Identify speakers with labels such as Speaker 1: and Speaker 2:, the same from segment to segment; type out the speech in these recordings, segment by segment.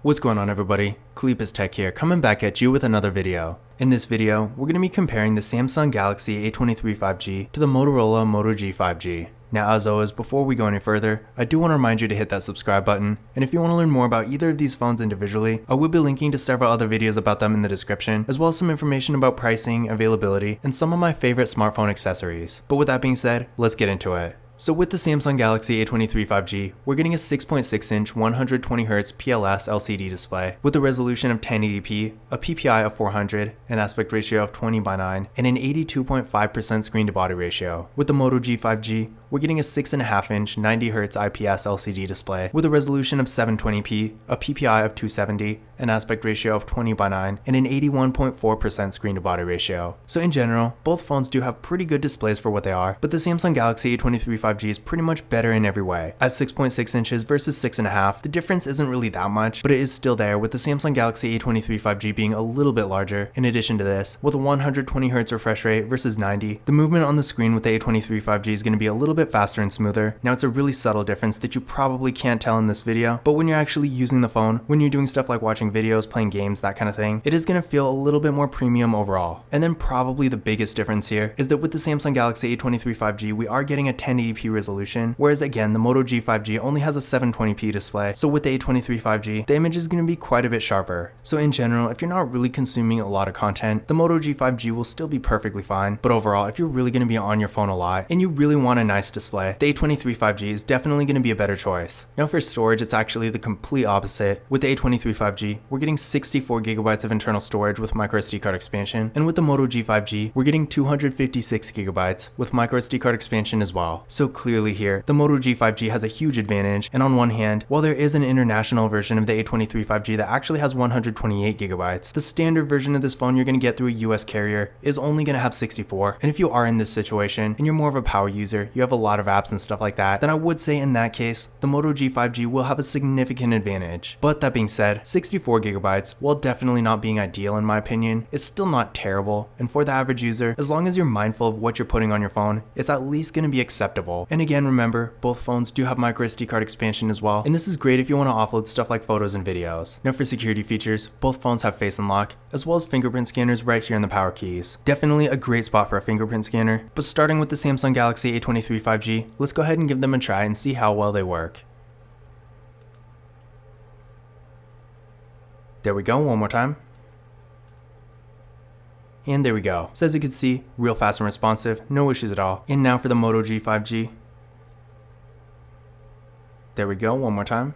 Speaker 1: What's going on, everybody? Cleepus Tech here, coming back at you with another video. In this video, we're going to be comparing the Samsung Galaxy A23 5G to the Motorola Moto G 5G. Now, as always, before we go any further, I do want to remind you to hit that subscribe button, and if you want to learn more about either of these phones individually, I will be linking to several other videos about them in the description, as well as some information about pricing, availability, and some of my favorite smartphone accessories. But with that being said, let's get into it. So with the Samsung Galaxy A23 5G, we're getting a 6.6-inch 120Hz PLS LCD display with a resolution of 1080p, a PPI of 400, an aspect ratio of 20:9, and an 82.5% screen-to-body ratio. With the Moto G 5G, we're getting a 6.5-inch 90Hz IPS LCD display with a resolution of 720p, a PPI of 270, an aspect ratio of 20:9, and an 81.4% screen-to-body ratio. So in general, both phones do have pretty good displays for what they are, but the Samsung Galaxy A23 5G is pretty much better in every way. At 6.6 inches versus 6.5, the difference isn't really that much, but it is still there, with the Samsung Galaxy A23 5G being a little bit larger. In addition to this, with a 120Hz refresh rate versus 90, the movement on the screen with the A23 5G is going to be a little bit faster and smoother. Now, it's a really subtle difference that you probably can't tell in this video, but when you're actually using the phone, when you're doing stuff like watching videos, playing games, that kind of thing, it is going to feel a little bit more premium overall. And then probably the biggest difference here is that with the Samsung Galaxy A23 5G, we are getting a 1080p resolution, whereas again, the Moto G 5G only has a 720p display, so with the A23 5G, the image is going to be quite a bit sharper. So in general, if you're not really consuming a lot of content, the Moto G 5G will still be perfectly fine, but overall, if you're really going to be on your phone a lot, and you really want a nice display, the A23 5G is definitely going to be a better choice. Now for storage, it's actually the complete opposite. With the A23 5G, we're getting 64GB of internal storage with microSD card expansion, and with the Moto G 5G, we're getting 256GB with microSD card expansion as well. So clearly here, the Moto G 5G has a huge advantage, and on one hand, while there is an international version of the A23 5G that actually has 128GB, the standard version of this phone you're going to get through a US carrier is only going to have 64, and if you are in this situation, and you're more of a power user, you have a lot of apps and stuff like that, then I would say in that case, the Moto G 5G will have a significant advantage. But that being said, 64GB, while definitely not being ideal in my opinion, it's still not terrible, and for the average user, as long as you're mindful of what you're putting on your phone, it's at least going to be acceptable. And again, remember, both phones do have microSD card expansion as well, and this is great if you want to offload stuff like photos and videos. Now for security features, both phones have face unlock, as well as fingerprint scanners right here in the power keys. Definitely a great spot for a fingerprint scanner, but starting with the Samsung Galaxy A23 5G, let's go ahead and give them a try and see how well they work. There we go, one more time. And there we go. So as you can see, real fast and responsive, no issues at all. And now for the Moto G 5G. There we go, one more time.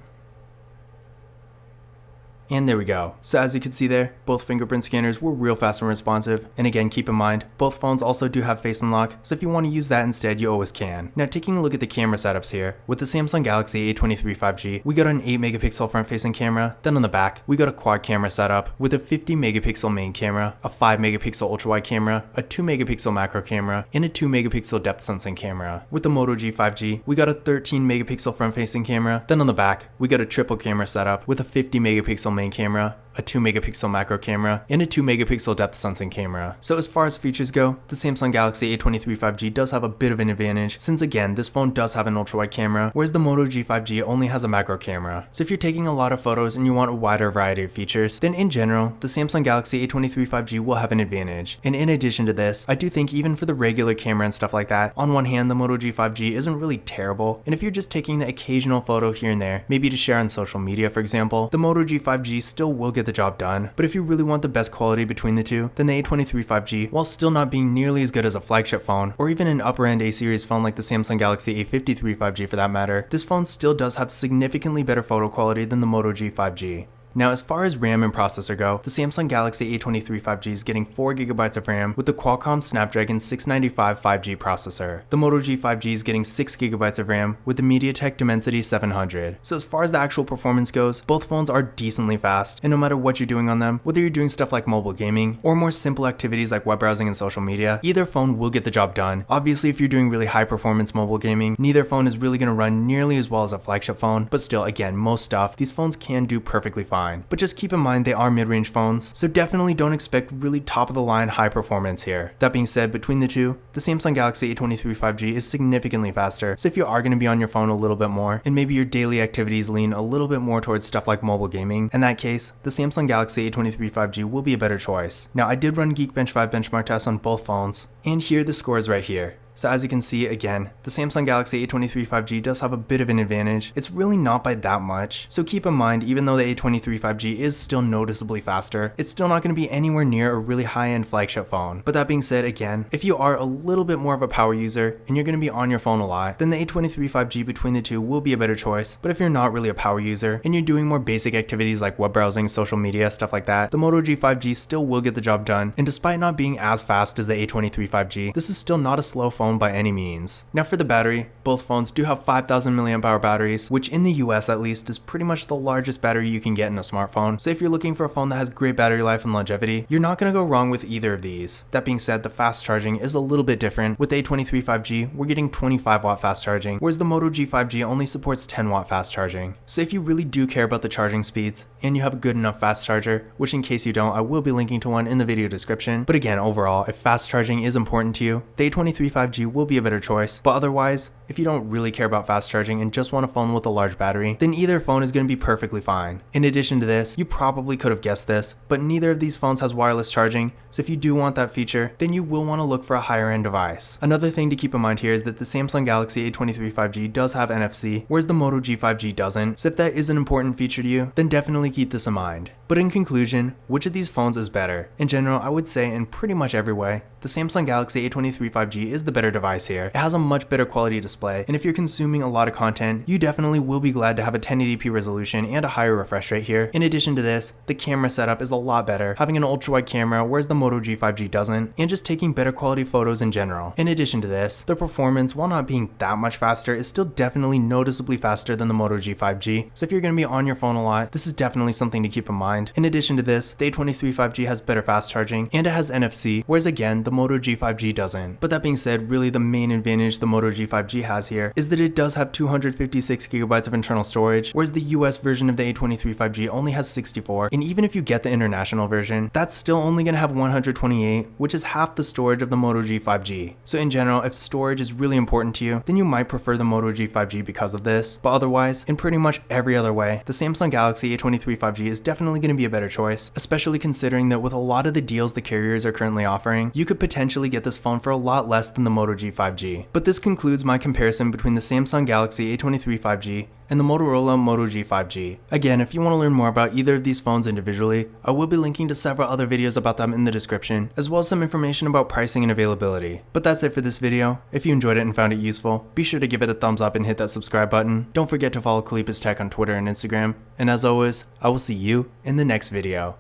Speaker 1: And there we go. So as you can see there, both fingerprint scanners were real fast and responsive. And again, keep in mind, both phones also do have face unlock, so if you want to use that instead, you always can. Now taking a look at the camera setups here, with the Samsung Galaxy A23 5G, we got an 8MP front facing camera, then on the back, we got a quad camera setup with a 50MP main camera, a 5MP ultra wide camera, a 2MP macro camera, and a 2MP depth sensing camera. With the Moto G 5G, we got a 13MP front facing camera, then on the back, we got a triple camera setup with a 50MP main camera, a 2MP macro camera, and a 2MP depth sensing camera. So as far as features go, the Samsung Galaxy A23 5G does have a bit of an advantage, since again, this phone does have an ultra wide camera, whereas the Moto G 5G only has a macro camera. So if you're taking a lot of photos and you want a wider variety of features, then in general, the Samsung Galaxy A23 5G will have an advantage. And in addition to this, I do think even for the regular camera and stuff like that, on one hand, the Moto G 5G isn't really terrible, and if you're just taking the occasional photo here and there, maybe to share on social media for example, the Moto G 5G still will get the job done. But if you really want the best quality between the two, then the A23 5G, while still not being nearly as good as a flagship phone, or even an upper end A-series phone like the Samsung Galaxy A53 5G for that matter, this phone still does have significantly better photo quality than the Moto G 5G. Now, as far as RAM and processor go, the Samsung Galaxy A23 5G is getting 4GB of RAM with the Qualcomm Snapdragon 695 5G processor. The Moto G 5G is getting 6GB of RAM with the MediaTek Dimensity 700. So as far as the actual performance goes, both phones are decently fast, and no matter what you're doing on them, whether you're doing stuff like mobile gaming or more simple activities like web browsing and social media, either phone will get the job done. Obviously, if you're doing really high performance mobile gaming, neither phone is really going to run nearly as well as a flagship phone, but still, again, most stuff, these phones can do perfectly fine. fine. But just keep in mind they are mid-range phones, so definitely don't expect really top-of-the-line high performance here. That being said, between the two, the Samsung Galaxy A23 5G is significantly faster, so if you are going to be on your phone a little bit more, and maybe your daily activities lean a little bit more towards stuff like mobile gaming, in that case, the Samsung Galaxy A23 5G will be a better choice. Now, I did run Geekbench 5 benchmark tests on both phones, and here are the scores right here. So as you can see, again, the Samsung Galaxy A23 5G does have a bit of an advantage. It's really not by that much. So keep in mind, even though the A23 5G is still noticeably faster, it's still not going to be anywhere near a really high-end flagship phone. But that being said, again, if you are a little bit more of a power user and you're going to be on your phone a lot, then the A23 5G between the two will be a better choice. But if you're not really a power user and you're doing more basic activities like web browsing, social media, stuff like that, the Moto G5G still will get the job done. And despite not being as fast as the A23 5G, this is still not a slow phone by any means. Now for the battery, both phones do have 5,000 mAh batteries, which in the US at least is pretty much the largest battery you can get in a smartphone. So if you're looking for a phone that has great battery life and longevity, you're not going to go wrong with either of these. That being said, the fast charging is a little bit different. With the A23 5G, we're getting 25 watt fast charging, whereas the Moto G5G only supports 10 watt fast charging. So if you really do care about the charging speeds and you have a good enough fast charger, which in case you don't, I will be linking to one in the video description. But again, overall, if fast charging is important to you, the A23 5G will be a better choice. But otherwise, if you don't really care about fast charging and just want a phone with a large battery, then either phone is going to be perfectly fine. In addition to this, you probably could have guessed this, but neither of these phones has wireless charging, so if you do want that feature, then you will want to look for a higher end device. Another thing to keep in mind here is that the Samsung Galaxy A23 5G does have NFC, whereas the Moto G5G doesn't, so if that is an important feature to you, then definitely keep this in mind. But in conclusion, which of these phones is better? In general, I would say in pretty much every way, the Samsung Galaxy A23 5G is the better device here. It has a much better quality display, and if you're consuming a lot of content, you definitely will be glad to have a 1080p resolution and a higher refresh rate here. In addition to this, the camera setup is a lot better, having an ultra-wide camera whereas the Moto G5G doesn't, and just taking better quality photos in general. In addition to this, the performance, while not being that much faster, is still definitely noticeably faster than the Moto G5G, so if you're going to be on your phone a lot, this is definitely something to keep in mind. In addition to this, the A23 5G has better fast charging, and it has NFC, whereas again, the Moto G5G doesn't. But that being said, really the main advantage the Moto G5G has here is that it does have 256GB of internal storage, whereas the US version of the A23 5G only has 64, and even if you get the international version, that's still only going to have 128, which is half the storage of the Moto G5G. So in general, if storage is really important to you, then you might prefer the Moto G5G because of this, but otherwise, in pretty much every other way, the Samsung Galaxy A23 5G is definitely going to be a better choice, especially considering that with a lot of the deals the carriers are currently offering, you could potentially get this phone for a lot less than the Moto G5G. But this concludes my comparison between the Samsung Galaxy A23 5G and the Motorola Moto G5G. Again, if you want to learn more about either of these phones individually, I will be linking to several other videos about them in the description, as well as some information about pricing and availability. But that's it for this video. If you enjoyed it and found it useful, be sure to give it a thumbs up and hit that subscribe button. Don't forget to follow Kalip's Tech on Twitter and Instagram, and as always, I will see you in the next video.